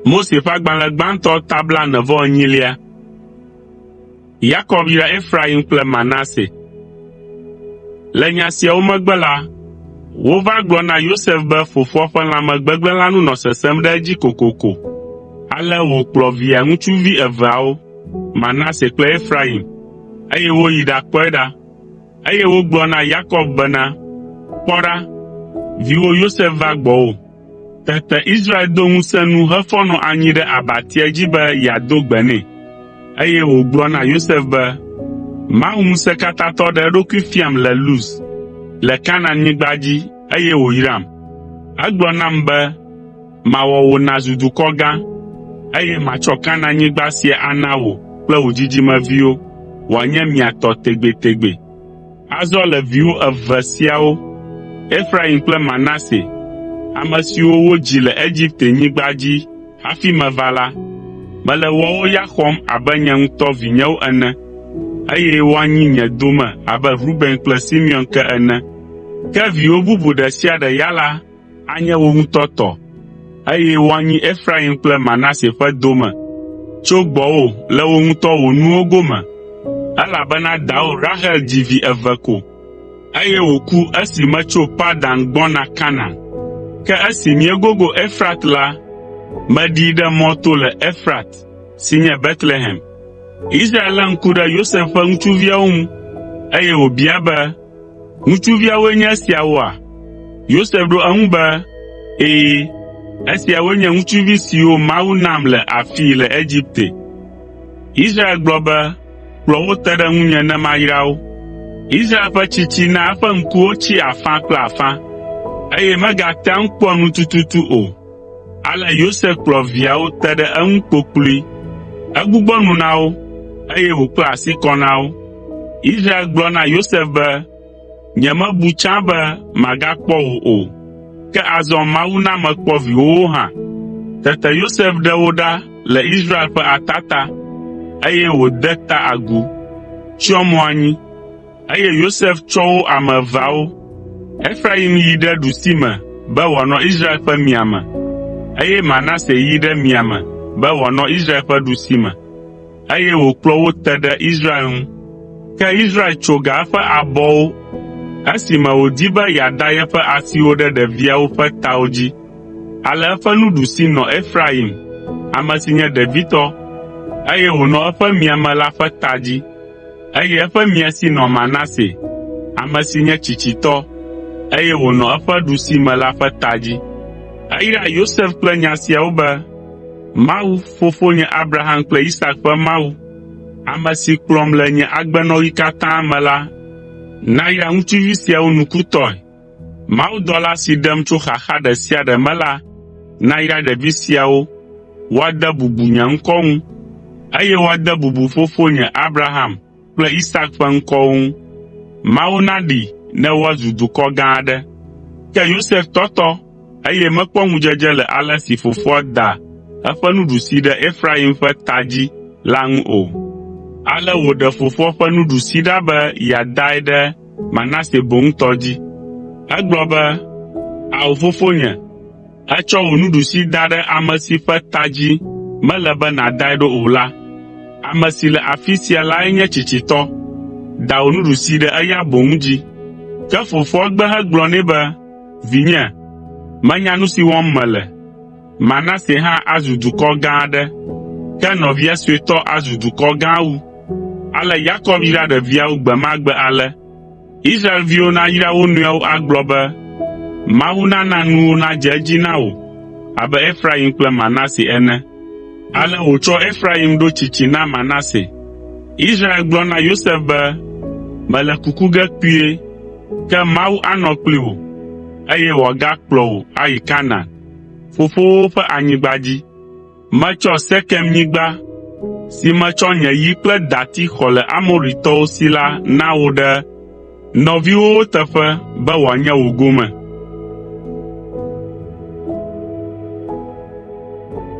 Mose ƒe agbalẽ gbãtɔ tabla 98. Yakob yra Efraim kple Manase. Le nya siawo megbe la, wova gblɔ na Yosef be fofoa ƒe lãmegbegblẽ la nu nɔ sesẽm ɖe edzi kokoko. Ale wòkplɔ via ŋutsuvi eveawo, Manase kple Efraim, eye woyi ɖakpɔe ɖa. Eye wogblɔ na Yakob bena, kpɔ ɖa, viwò Yosef va gbɔwò. Tete Israel do ŋusẽ nu hefɔ nɔ anyi ɖe abatia dzi be yeado gbe nɛ. Eye wògblɔ na Yosef be, Mawu Ŋusẽkatãtɔ ɖe eɖokui fiam le Luz, le Kananyigba dzi, eye wòyram. Egblɔ nam be, mawɔ wò nàzu dukɔ gã, eye matsɔ Kananyigba sia ana wò kple wò dzidzimeviwo, wòanye mia tɔ tegbetegbe. Azɔ le viwo eve siawo, Efraim kple Manase, ame siwo wodzi le Egiptenyigba dzi hafi meva la, mele woawo ya xɔm abe nye ŋutɔ vinyewo ene, eye woanyi nye dome abe Ruben kple Simeon ke ene. Ke viwo bubu ɖe sia ɖe ya la, anye wo ŋutɔ tɔ, eye woanyi Efraim kple Manase ƒe dome tso gbɔwò le wo ŋutɔ wò nuwo gome, elabena dawò Rahel dzi vi eve ko, eye wòku esi metso Padan gbɔna Kanan. Ke esi míegogo Efrat la, meɖii ɖe mɔto le Efrat, si nye Betlehem. Israel lé ŋku ɖe Yosef ƒe ŋutsuviawo ŋu, eye wòbia be, ŋutsuviawoe nye esiawoa? Yosef ɖo eŋu be, ee, esiawoe nye ŋutsuvi siwo Mawu nam le afii le Egipte. Israel gblɔ be, kplɔ wo te ɖe ŋunye ne mayra wo. Israel ƒe tsitsi na eƒe ŋkuwo tsi afã kple afã, eye megatea ŋu kpɔ nu tututu o. Ale Yosef kplɔ viawo te ɖe eŋu kpokploe. Egbugbɔ nu na wo, eye wòkpla asi kɔ na wo. Israel gblɔ na Yosef be, nyemebu tsã be magakpɔ wò o, ke azɔ Mawu na mekpɔ viwowo hã. Tete Yosef ɖe wo ɖa le Israel ƒe atata, eye wòde ta agu, tsyɔ mo anyi, eye Yosef tsɔ wo ame eveawo. Efraim yi ɖe ɖusime be wòanɔ Israel ƒe miame, eye Manase yi ɖe miame be wòanɔ Israel ƒe ɖusime, eye wòkplɔ wo te ɖe Israel ŋu. Ke Israel tso ga eƒe abɔwo esime wòdi be yeada yeƒe asiwo ɖe ɖeviawo ƒe tawo dzi. Ale eƒe nuɖusi nɔ Efraim, ame si nye ɖevitɔ, eye wònɔ eƒe miame la ƒe ta dzi, eye eƒe miasi nɔ Manase, ame si nye tsitsitɔ, eye wònɔ eƒe ɖusime la ƒe ta dzi. Eyra Yosef kple nya siawo be, Mawu, fofonye Abraham kple Isak ƒe Mawu, ame si kplɔm le nye agbenɔɣi katã me la, nayra ŋutsuvi siawo nukutɔe. Mawudɔla si ɖem tso xaxa ɖe sia ɖe me la, nayra ɖevi siawo, woade bubu nye ŋkɔ ŋu, eye woade bubu fofonye Abraham kple Isak ƒe ŋkɔwo ŋu. Mawu naɖee ne woazu dukɔ gã aɖe. Ke Yosef tɔtɔ, eye mekpɔ ŋudzedze le ale si fofoa da eƒe nuɖusi ɖe Efraim ƒe ta dzi la ŋu o. Ale wòɖe fofoa ƒe nuɖusi ɖa be yeadae ɖe Manase boŋtɔ dzi. Egblɔ be, ao fofonye, etsɔ wò nuɖusi da ɖe ame si ƒe ta dzi mele be nàdae ɖo o la. Ame si le afi sia lae nye tsitsitɔ, da wò nuɖusi ɖe eya boŋ dzi. Ke fofoa gbe hegblɔ nɛ be, vinye, menya nu si wɔm mele. Manase hã azu dukɔ gã aɖe, ke nɔvia suetɔ azu dukɔ gã wu. Ale Yakob yra ɖeviawo gbe ma gbe ale. Israelviwo nayra wo nɔewo agblɔ be, Mawu nana nuwo nadze edzi na wò, abe Efraim kple Manase ene. Ale wòtsɔ Efraim ɖo tsitsi na Manase. Israel gblɔ na Yosef be, mele kuku ge kpuie, ke Mawu anɔ kpli wò, eye wòagakplɔ wò ayi Kanan, fofowo ƒe anyigba dzi. Metsɔ Sekemnyigba, si metsɔ nye yi kple dati xɔ le Amoritɔwo si la na wò ɖe nɔviwòwo teƒe be wòanye wò gome.